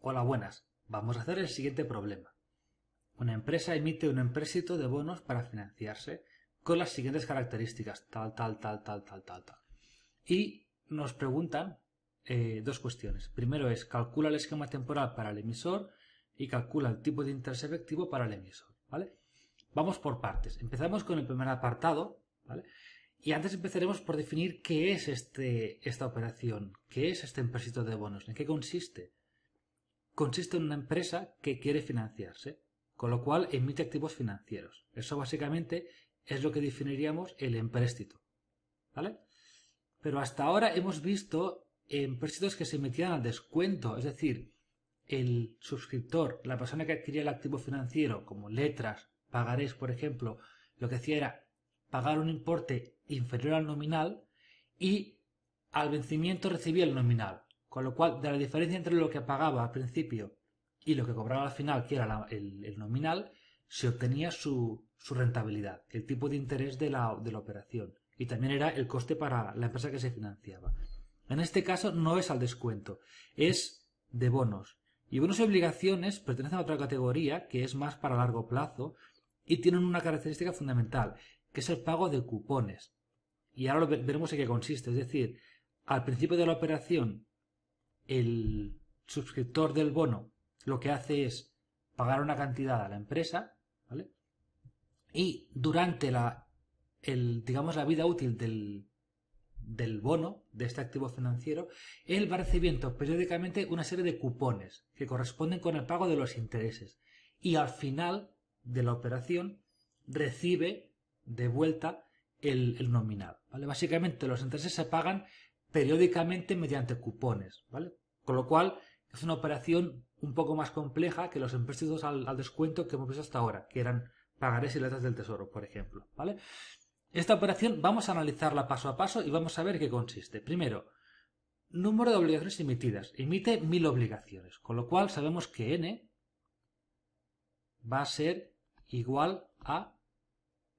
Hola, buenas. Vamos a hacer el siguiente problema. Una empresa emite un empréstito de bonos para financiarse con las siguientes características, tal. Y nos preguntan dos cuestiones. Primero es, calcula el esquema temporal para el emisor y calcula el tipo de interés efectivo para el emisor, ¿vale? Vamos por partes. Empezamos con el primer apartado, ¿vale? Y antes empezaremos por definir qué es esta operación, qué es este empréstito de bonos, en qué consiste. Consiste en una empresa que quiere financiarse, con lo cual emite activos financieros. Eso básicamente es lo que definiríamos el empréstito, ¿vale? Pero hasta ahora hemos visto empréstitos que se emitían al descuento, es decir, el suscriptor, la persona que adquiría el activo financiero, como letras, pagarés, por ejemplo, lo que hacía era pagar un importe inferior al nominal y al vencimiento recibía el nominal. Con lo cual, de la diferencia entre lo que pagaba al principio y lo que cobraba al final, que era el nominal, se obtenía su rentabilidad, el tipo de interés de la operación. Y también era el coste para la empresa que se financiaba. En este caso no es al descuento, es de bonos. Y bonos y obligaciones pertenecen a otra categoría que es más para largo plazo y tienen una característica fundamental, que es el pago de cupones. Y ahora veremos en qué consiste. Es decir, al principio de la operación, el suscriptor del bono lo que hace es pagar una cantidad a la empresa, ¿vale? Y durante la vida útil del bono, de este activo financiero, él va recibiendo periódicamente una serie de cupones que corresponden con el pago de los intereses. Y al final de la operación recibe de vuelta el nominal, ¿vale? Básicamente los intereses se pagan periódicamente mediante cupones, ¿vale? Con lo cual es una operación un poco más compleja que los empréstitos al descuento que hemos visto hasta ahora, que eran pagarés y letras del tesoro, por ejemplo, ¿vale? Esta operación vamos a analizarla paso a paso y vamos a ver qué consiste. Primero, número de obligaciones emitidas. Emite 1000 obligaciones, con lo cual sabemos que n va a ser igual a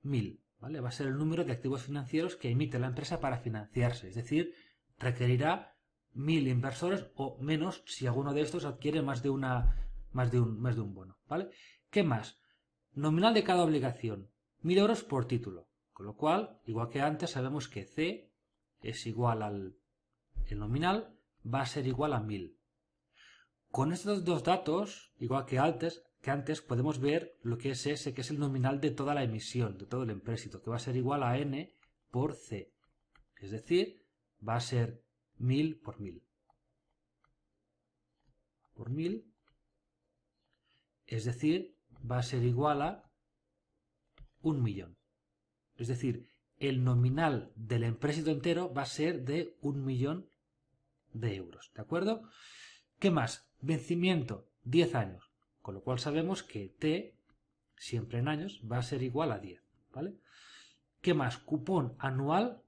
1000, ¿vale? Va a ser el número de activos financieros que emite la empresa para financiarse, es decir, requerirá 1000 inversores o menos si alguno de estos adquiere más de un bono, ¿vale? ¿Qué más? Nominal de cada obligación, 1000 euros por título. Con lo cual, igual que antes, sabemos que C es igual el nominal, va a ser igual a 1000. Con estos dos datos, igual que antes, podemos ver lo que es S, que es el nominal de toda la emisión, de todo el empréstito, que va a ser igual a N por C. Es decir, va a ser 1000 por 1000. Por 1000, es decir, va a ser igual a 1.000.000. Es decir, el nominal del empréstito entero va a ser de 1.000.000 de euros. ¿De acuerdo? ¿Qué más? Vencimiento, 10 años. Con lo cual sabemos que T, siempre en años, va a ser igual a 10. ¿Vale? ¿Qué más? Cupón anual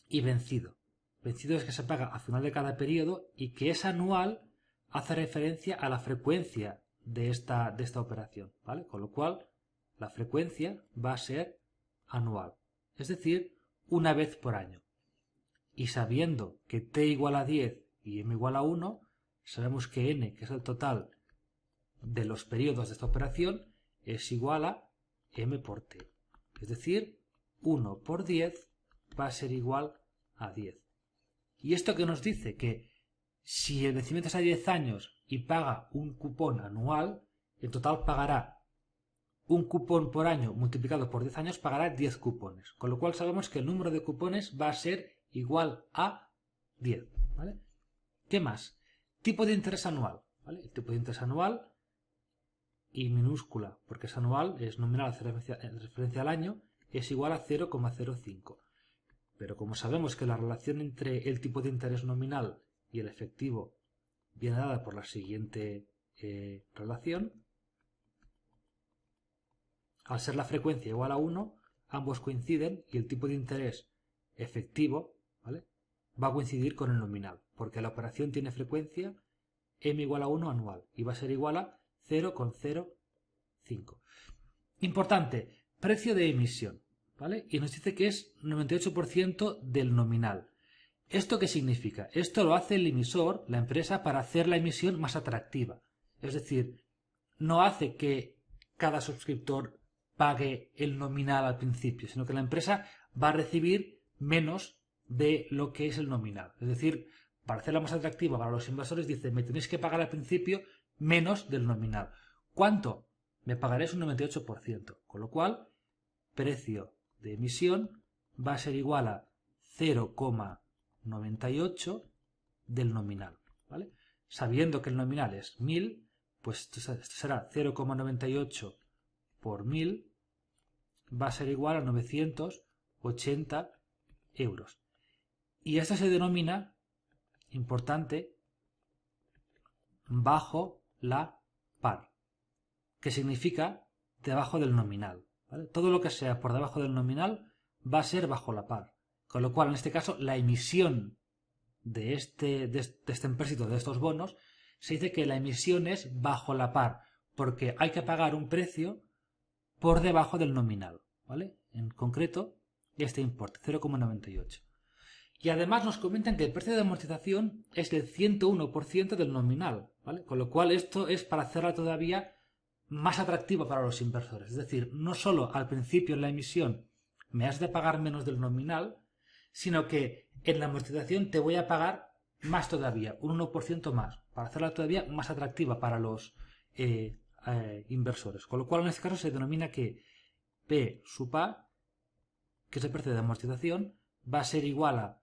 y vencido. Vencido es que se paga al final de cada periodo y que es anual hace referencia a la frecuencia de esta operación. ¿Vale? Con lo cual, la frecuencia va a ser anual, es decir, una vez por año. Y sabiendo que t igual a 10 y m igual a 1, sabemos que n, que es el total de los periodos de esta operación, es igual a m por t. Es decir, 1 por 10 va a ser igual a 10. ¿Y esto qué nos dice? Que si el vencimiento es a 10 años y paga un cupón anual, en total pagará un cupón por año multiplicado por 10 años, pagará 10 cupones. Con lo cual sabemos que el número de cupones va a ser igual a 10. ¿Vale? ¿Qué más? Tipo de interés anual. ¿Vale? El tipo de interés anual, y minúscula, porque es anual, es nominal en referencia al año, es igual a 0,05. Pero como sabemos que la relación entre el tipo de interés nominal y el efectivo viene dada por la siguiente relación, al ser la frecuencia igual a 1, ambos coinciden y el tipo de interés efectivo, ¿vale?, va a coincidir con el nominal, porque la operación tiene frecuencia m igual a 1 anual y va a ser igual a 0,05. Importante, precio de emisión, ¿vale? Y nos dice que es 98% del nominal. ¿Esto qué significa? Esto lo hace el emisor, la empresa, para hacer la emisión más atractiva. Es decir, no hace que cada suscriptor pague el nominal al principio, sino que la empresa va a recibir menos de lo que es el nominal. Es decir, para hacerla más atractiva para los inversores, dice, me tenéis que pagar al principio menos del nominal. ¿Cuánto? Me pagaréis un 98%, con lo cual, precio de emisión va a ser igual a 0,98 del nominal, ¿vale? Sabiendo que el nominal es 1000, pues esto será 0,98 por 1000, va a ser igual a 980 euros. Y esto se denomina, importante, bajo la par, que significa debajo del nominal, ¿vale? Todo lo que sea por debajo del nominal va a ser bajo la par. Con lo cual, en este caso, la emisión de este empréstito, de estos bonos, se dice que la emisión es bajo la par, porque hay que pagar un precio por debajo del nominal, ¿vale? En concreto, este importe, 0,98. Y además nos comentan que el precio de amortización es del 101% del nominal, ¿vale? Con lo cual esto es para hacerla todavía más atractiva para los inversores. Es decir, no solo al principio en la emisión me has de pagar menos del nominal, sino que en la amortización te voy a pagar más todavía, un 1% más, para hacerla todavía más atractiva para los inversores. Con lo cual en este caso se denomina que P sub A, que es el precio de amortización, va a ser igual a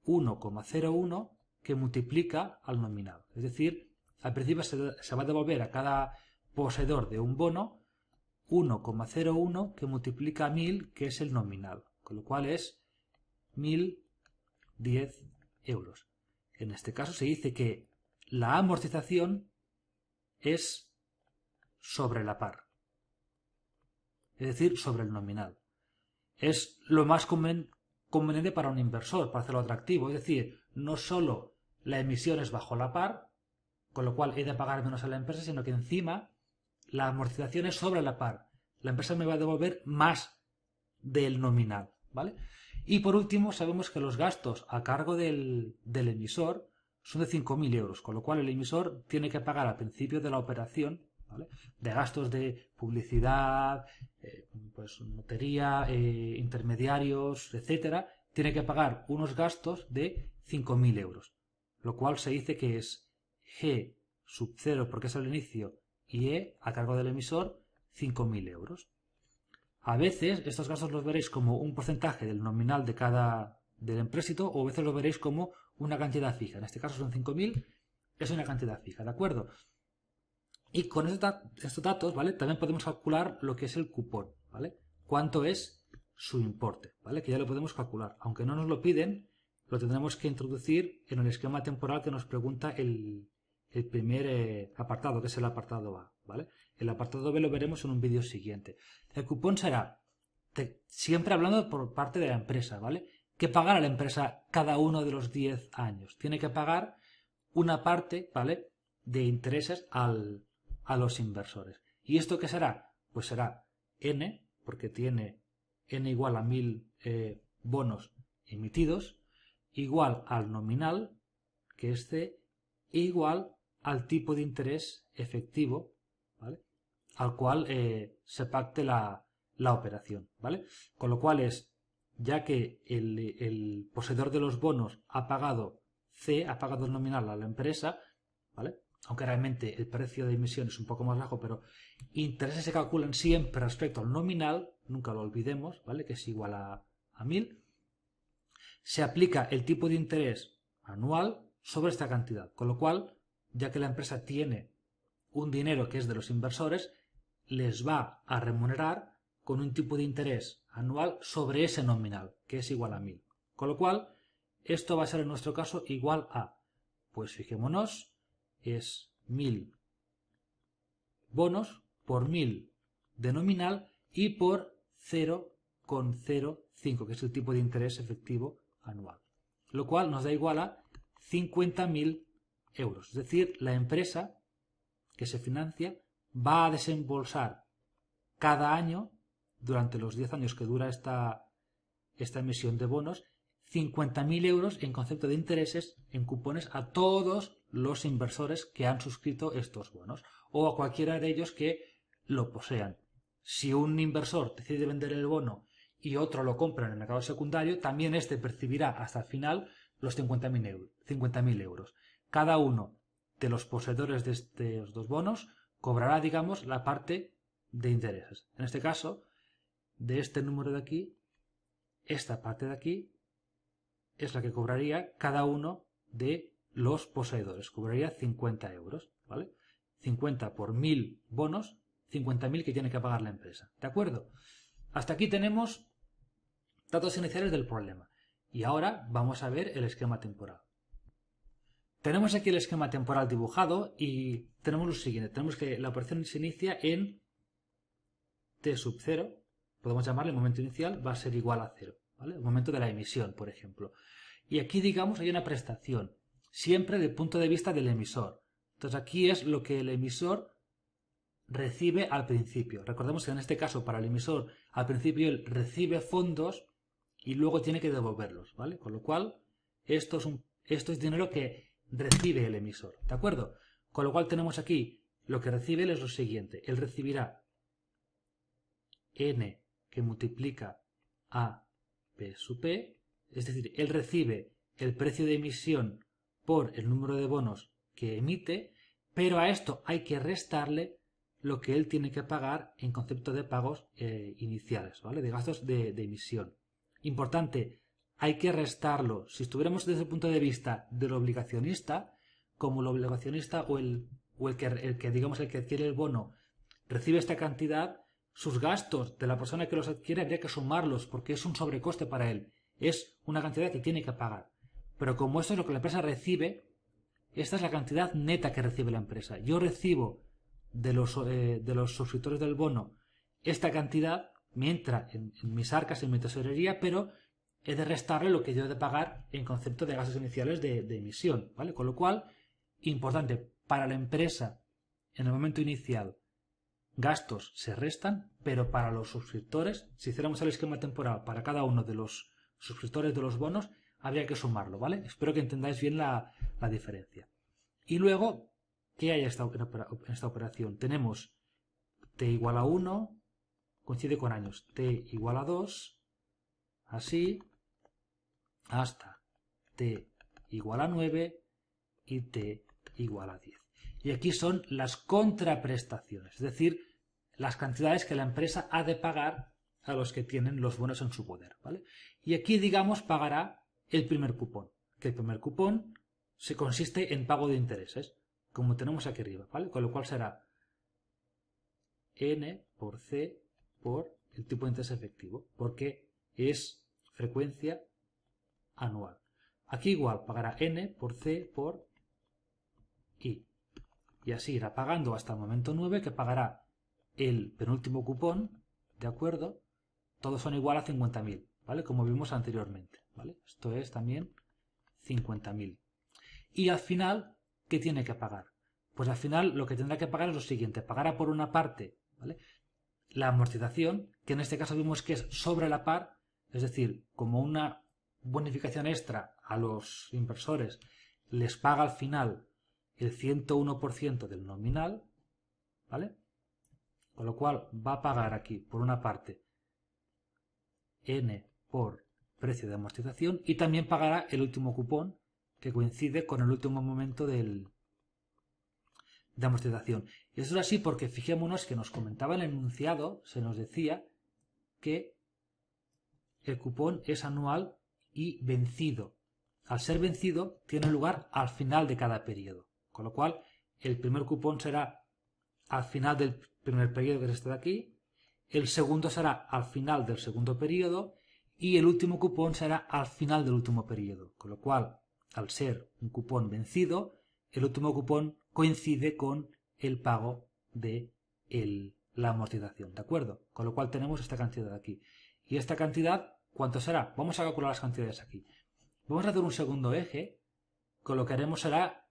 1,01 que multiplica al nominal. Es decir, al principio se va a devolver a cada poseedor de un bono 1,01 que multiplica a 1000, que es el nominal. Con lo cual es 1010 euros. En este caso se dice que la amortización es sobre la par, es decir, sobre el nominal. Es lo más conveniente para un inversor, para hacerlo atractivo. Es decir, no solo la emisión es bajo la par, con lo cual he de pagar menos a la empresa, sino que encima la amortización es sobre la par. La empresa me va a devolver más del nominal, ¿vale? Y por último, sabemos que los gastos a cargo del emisor son de 5.000 euros, con lo cual el emisor tiene que pagar al principio de la operación, ¿vale?, de gastos de publicidad, pues notaría, intermediarios, etcétera, tiene que pagar unos gastos de 5.000 euros, lo cual se dice que es G sub 0 porque es el inicio y E a cargo del emisor 5.000 euros. A veces estos gastos los veréis como un porcentaje del nominal del empréstito, o a veces los veréis como una cantidad fija. En este caso son 5.000, es una cantidad fija, ¿de acuerdo? Y con estos datos, ¿vale?, también podemos calcular lo que es el cupón, ¿vale? Cuánto es su importe, ¿vale? Que ya lo podemos calcular. Aunque no nos lo piden, lo tendremos que introducir en el esquema temporal que nos pregunta el primer apartado, que es el apartado A, ¿vale? El apartado B lo veremos en un vídeo siguiente. El cupón será, siempre hablando por parte de la empresa, ¿vale?, que pagará la empresa cada uno de los 10 años. Tiene que pagar una parte, ¿vale?, de intereses a los inversores. ¿Y esto qué será? Pues será N, porque tiene N igual a 1000 bonos emitidos, igual al nominal, que es C, igual al tipo de interés efectivo, ¿vale?, al cual se pacte la operación, ¿vale? Con lo cual es, ya que el poseedor de los bonos ha pagado C, ha pagado el nominal a la empresa, ¿vale?, aunque realmente el precio de emisión es un poco más bajo, pero intereses se calculan siempre respecto al nominal, nunca lo olvidemos, ¿vale?, que es igual a 1000, se aplica el tipo de interés anual sobre esta cantidad, con lo cual, ya que la empresa tiene un dinero que es de los inversores, les va a remunerar con un tipo de interés anual sobre ese nominal, que es igual a 1000. Con lo cual, esto va a ser en nuestro caso igual a, pues fijémonos, es 1000 bonos por 1000 de nominal y por 0,05, que es el tipo de interés efectivo anual. Lo cual nos da igual a 50.000 euros. Es decir, la empresa que se financia va a desembolsar cada año, durante los 10 años que dura esta emisión de bonos, 50.000 euros en concepto de intereses en cupones a todos los inversores que han suscrito estos bonos o a cualquiera de ellos que lo posean. Si un inversor decide vender el bono y otro lo compra en el mercado secundario, también este percibirá hasta el final los 50.000 euros. Cada uno de los poseedores de estos dos bonos cobrará, digamos, la parte de intereses. En este caso, de este número de aquí, esta parte de aquí es la que cobraría cada uno de los poseedores. Cobraría 50 euros, ¿vale? 50 por 1.000 bonos, 50.000 que tiene que pagar la empresa. ¿De acuerdo? Hasta aquí tenemos datos iniciales del problema. Y ahora vamos a ver el esquema temporal. Tenemos aquí el esquema temporal dibujado y tenemos lo siguiente. Tenemos que la operación se inicia en t sub 0. Podemos llamarle el momento inicial, va a ser igual a 0. ¿Vale? El momento de la emisión, por ejemplo. Y aquí, digamos, hay una prestación, siempre desde el punto de vista del emisor. Entonces aquí es lo que el emisor recibe al principio. Recordemos que en este caso, para el emisor, al principio él recibe fondos y luego tiene que devolverlos, ¿vale? Con lo cual, esto es dinero que recibe el emisor, ¿de acuerdo? Con lo cual tenemos aquí, lo que recibe él es lo siguiente. Él recibirá n que multiplica a P sub P, es decir, él recibe el precio de emisión por el número de bonos que emite, pero a esto hay que restarle lo que él tiene que pagar en concepto de pagos iniciales, ¿vale? De gastos de emisión. Importante, hay que restarlo. Si estuviéramos desde el punto de vista del obligacionista, como el obligacionista o el que digamos el que adquiere el bono recibe esta cantidad, sus gastos de la persona que los adquiere habría que sumarlos porque es un sobrecoste para él. Es una cantidad que tiene que pagar. Pero como esto es lo que la empresa recibe, esta es la cantidad neta que recibe la empresa. Yo recibo de los suscriptores del bono esta cantidad, me entra en mis arcas, en mi tesorería, pero he de restarle lo que yo he de pagar en concepto de gastos iniciales de emisión, ¿vale? Con lo cual, importante, para la empresa, en el momento inicial, gastos se restan, pero para los suscriptores, si hiciéramos el esquema temporal para cada uno de los suscriptores de los bonos, habría que sumarlo, ¿vale? Espero que entendáis bien la diferencia. Y luego, ¿qué hay en esta operación? Tenemos t igual a 1, coincide con años, t igual a 2, así, hasta t igual a 9 y t igual a 10. Y aquí son las contraprestaciones, es decir, las cantidades que la empresa ha de pagar a los que tienen los bonos en su poder, ¿vale? Y aquí, digamos, pagará el primer cupón, que el primer cupón se consiste en pago de intereses, como tenemos aquí arriba, ¿vale? Con lo cual será n por c por el tipo de interés efectivo, porque es frecuencia anual. Aquí igual pagará n por c por i. Y así irá pagando hasta el momento 9, que pagará el penúltimo cupón, ¿de acuerdo? Todos son igual a 50.000, ¿vale? Como vimos anteriormente, ¿vale? Esto es también 50.000. Y al final, ¿qué tiene que pagar? Pues al final lo que tendrá que pagar es lo siguiente. Pagará por una parte, ¿vale?, la amortización, que en este caso vimos que es sobre la par, es decir, como una bonificación extra a los inversores, les paga al final el 101% del nominal, ¿vale? Con lo cual va a pagar aquí, por una parte, n por precio de amortización y también pagará el último cupón que coincide con el último momento de amortización. Y eso es así porque fijémonos que nos comentaba el enunciado, se nos decía que el cupón es anual y vencido. Al ser vencido, tiene lugar al final de cada periodo. Con lo cual, el primer cupón será al final del primer periodo, que es este de aquí, el segundo será al final del segundo periodo y el último cupón será al final del último periodo. Con lo cual, al ser un cupón vencido, el último cupón coincide con el pago de la amortización, ¿de acuerdo? Con lo cual tenemos esta cantidad aquí. ¿Y esta cantidad cuánto será? Vamos a calcular las cantidades aquí. Vamos a hacer un segundo eje, con lo que haremos será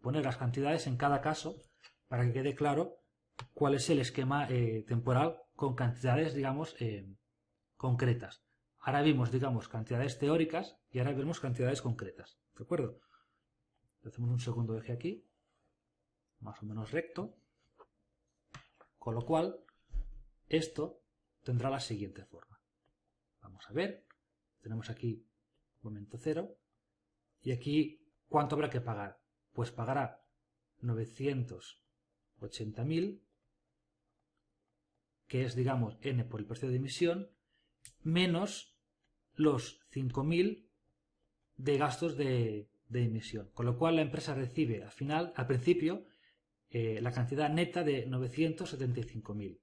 poner las cantidades en cada caso para que quede claro cuál es el esquema temporal con cantidades, digamos, concretas. Ahora vimos, digamos, cantidades teóricas y ahora vemos cantidades concretas. ¿De acuerdo? Hacemos un segundo eje aquí, más o menos recto, con lo cual esto tendrá la siguiente forma. Vamos a ver, tenemos aquí momento cero y aquí ¿cuánto habrá que pagar? Pues pagará 980.000, que es, digamos, n por el precio de emisión, menos los 5.000 de gastos de emisión. Con lo cual la empresa recibe al principio, la cantidad neta de 975.000.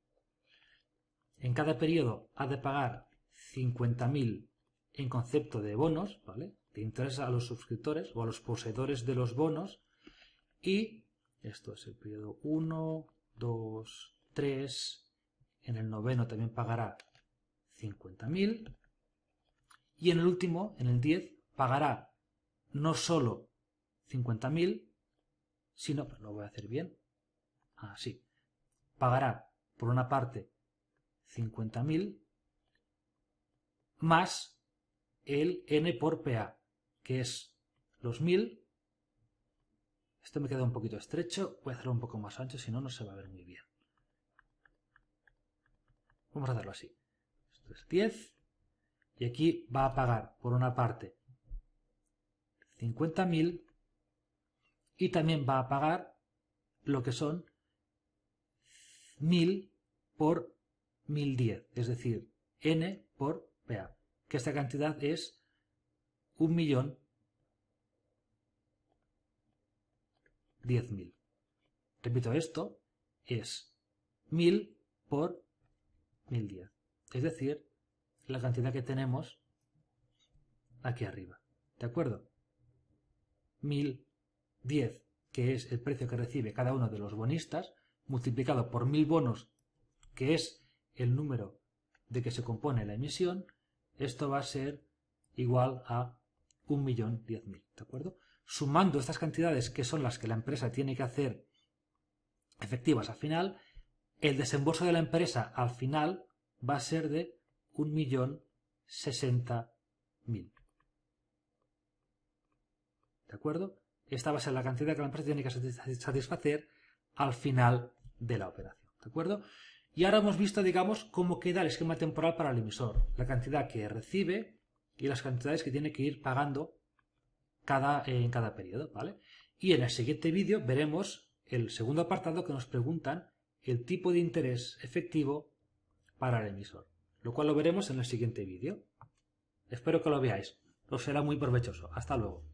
En cada periodo ha de pagar 50.000 en concepto de bonos, ¿vale? De interés a los suscriptores o a los poseedores de los bonos. Y esto es el periodo 1, 2, 3. En el noveno también pagará 50.000. Y en el último, en el 10, pagará no solo 50.000, sino, pero lo voy a hacer bien, así, pagará por una parte 50.000 más el n por PA, que es los 1.000. Esto me queda un poquito estrecho, voy a hacerlo un poco más ancho, si no, no se va a ver muy bien. Vamos a hacerlo así. Esto es 10 y aquí va a pagar por una parte 50.000 y también va a pagar lo que son 1.000 por 1.010, es decir, n por PA, que esta cantidad es 1.010.000. Repito, esto es 1.000 por 1.010, es decir, la cantidad que tenemos aquí arriba. ¿De acuerdo? 1.010, que es el precio que recibe cada uno de los bonistas, multiplicado por 1.000 bonos, que es el número de que se compone la emisión. Esto va a ser igual a 1.010.000. ¿De acuerdo? Sumando estas cantidades, que son las que la empresa tiene que hacer efectivas al final, el desembolso de la empresa al final va a ser de 1.060.000. ¿De acuerdo? Esta va a ser la cantidad que la empresa tiene que satisfacer al final de la operación. ¿De acuerdo? Y ahora hemos visto, digamos, cómo queda el esquema temporal para el emisor. La cantidad que recibe y las cantidades que tiene que ir pagando en cada periodo, ¿vale? Y en el siguiente vídeo veremos el segundo apartado, que nos preguntan el tipo de interés efectivo para el emisor, lo cual lo veremos en el siguiente vídeo. Espero que lo veáis. Os será muy provechoso. Hasta luego.